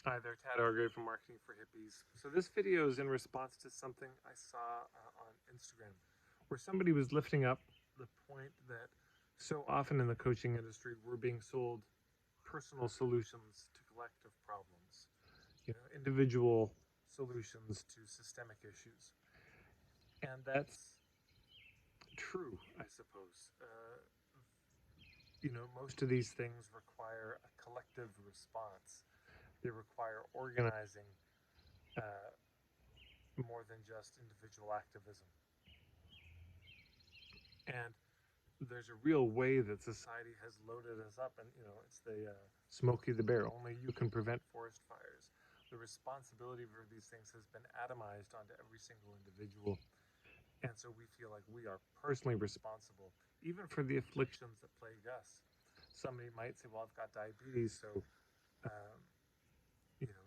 Hi there, Tad Argray from Marketing for Hippies. So this video is in response to something I saw on Instagram, where somebody was lifting up the point that so often in the coaching industry we're being sold personal solutions to collective problems, individual solutions to systemic issues, and that's true, I suppose. Most of these things require a collective response. They require organizing. Uh, More than just individual activism. And there's a real way that society has loaded us up, and it's the Smokey the Bear. Only you can prevent forest fires. The responsibility for these things has been atomized onto every single individual, and so we feel like we are personally responsible, even for the afflictions that plague us. Somebody might say, "Well, I've got diabetes, so um, you know,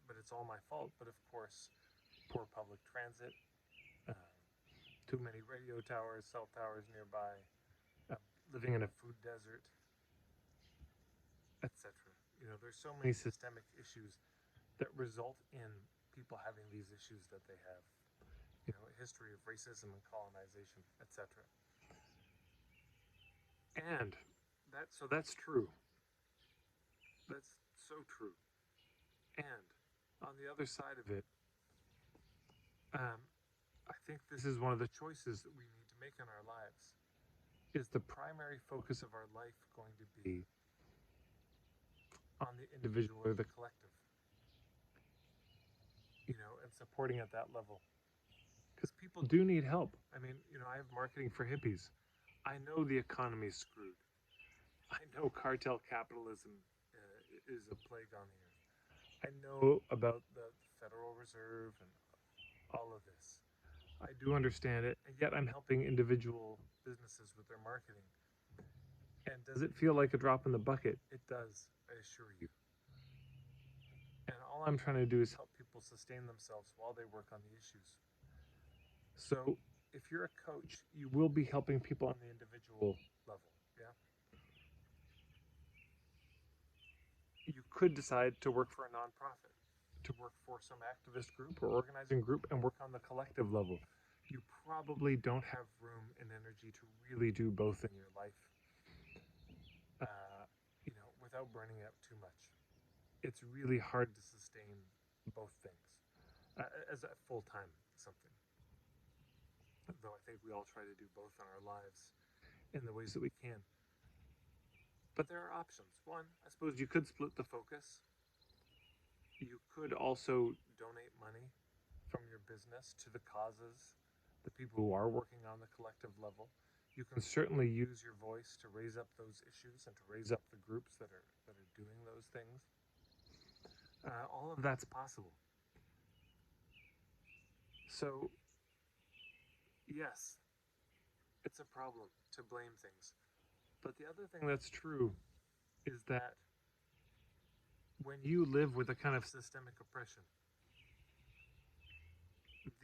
but it's all my fault." But of course, poor public transit, uh, too many radio towers, cell towers nearby, uh, living in a food desert, etc. There's so many systemic issues that result in people having these issues that they have. A history of racism and colonization, etc. And that's true. That's so true. And on the other side of it, um, I think this is one of the choices that we need to make in our lives. Is the primary focus of our life going to be on the individual or the collective? And supporting at that level. Because people do need help. I mean, I have marketing for hippies. I know the economy's screwed. I know cartel capitalism is a plague on the earth. I know about the Federal Reserve and all of this. I do understand it, and yet I'm helping individual businesses with their marketing. And does it feel like a drop in the bucket? It does, I assure you. And all I'm trying to do is help people sustain themselves while they work on the issues. So if you're a coach, you will be helping people on the individual level. Yeah. You could decide to work for a nonprofit, to work for some activist group or organizing group and work on the collective level. You probably don't have room and energy to really do both in your life, without burning out too much. It's really hard to sustain both things as a full time something. Though I think we all try to do both in our lives in the ways that we can. But there are options. One, I suppose you could split the focus. You could also donate money from your business to the causes, the people who are working on the collective level. You can certainly use your voice to raise up those issues and to raise up the groups that are doing those things. All of that's possible. So yes, it's a problem to blame things. But the other thing that's true is that when you live with a kind of systemic oppression,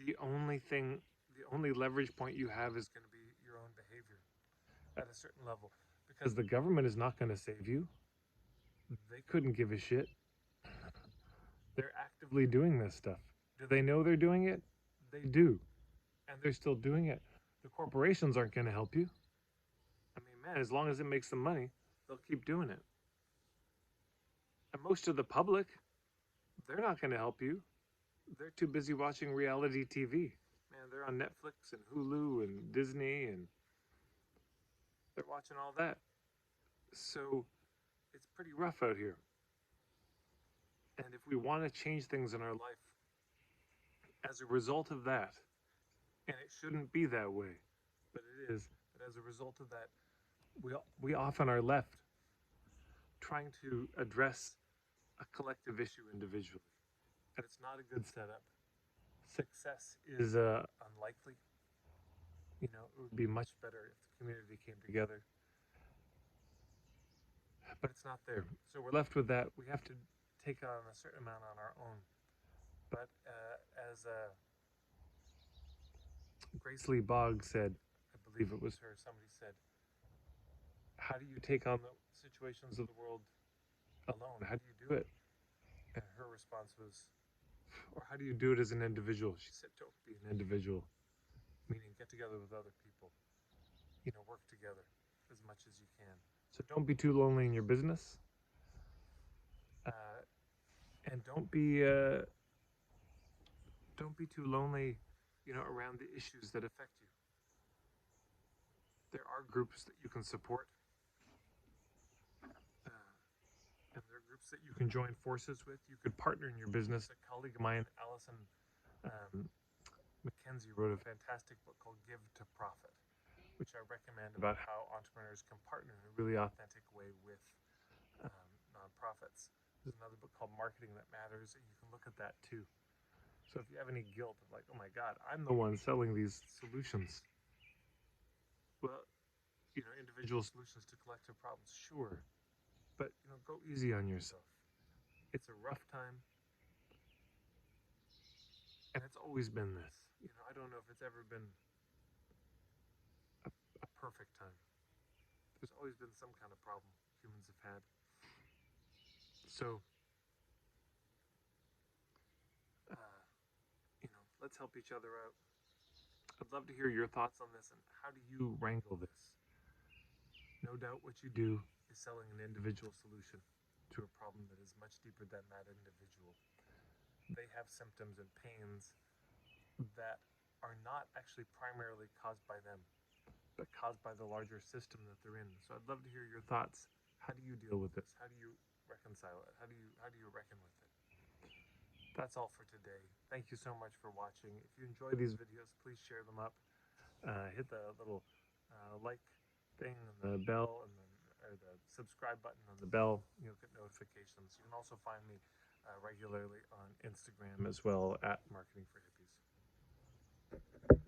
the only thing, the only leverage point you have is going to be your own behavior at a certain level, because the government is not going to save you. They couldn't give a shit. They're actively doing this stuff. Do they know they're doing it? They do. And they're still doing it. The corporations aren't going to help you. I mean, man, as long as it makes them money, they'll keep doing it. And most of the public, they're not going to help you. They're too busy watching reality TV. Man, they're on Netflix and Hulu and Disney, and they're watching all that. So it's pretty rough out here. And if we want to change things in our life as a result of that, and it shouldn't be that way, but it is, but as a result of that, we often are left trying to address a collective issue individually. And it's not a good setup. Success is unlikely. It would be much better if the community came together, but it's not there. So we're left with that. We have to take on a certain amount on our own. But as Grace Lee Boggs said, I believe it was her, somebody said, how do you take on the situations of the world alone? How do you do it? And her response was, or how do you do it as an individual? She said, don't be an individual, meaning get together with other people, work together as much as you can. So don't be too lonely in your business, uh, and don't be too lonely, around the issues that affect you. There are groups that you can support, and there are groups that you can join forces with. You could partner in your business. A colleague of mine, Allison um, Mackenzie, wrote a fantastic book called Give to Profit, which I recommend, about how entrepreneurs can partner in a really authentic way with nonprofits. There's another book called Marketing That Matters, and you can look at that too. So if you have any guilt of like, oh my God, I'm the one selling these solutions. Well, individual solutions to collective problems, sure. But, go easy on yourself. It's a rough time, and it's always been this. I don't know if it's ever been a perfect time. There's always been some kind of problem humans have had. So, uh, let's help each other out. I'd love to hear your thoughts on this, and how do you wrangle this? No doubt what you do is selling an individual solution to a problem that is much deeper than that individual. They have symptoms and pains that are not actually primarily caused by them, but caused by the larger system that they're in. So I'd love to hear your thoughts. How do you deal with this? How do you reconcile it? How do you reckon with it? That's all for today. Thank you so much for watching. If you enjoy these videos, please share them up. Hit the little like thing and the bell, and then or the subscribe button on the bell. You'll get notifications. You can also find me regularly on Instagram as well, at Marketing for Hippies.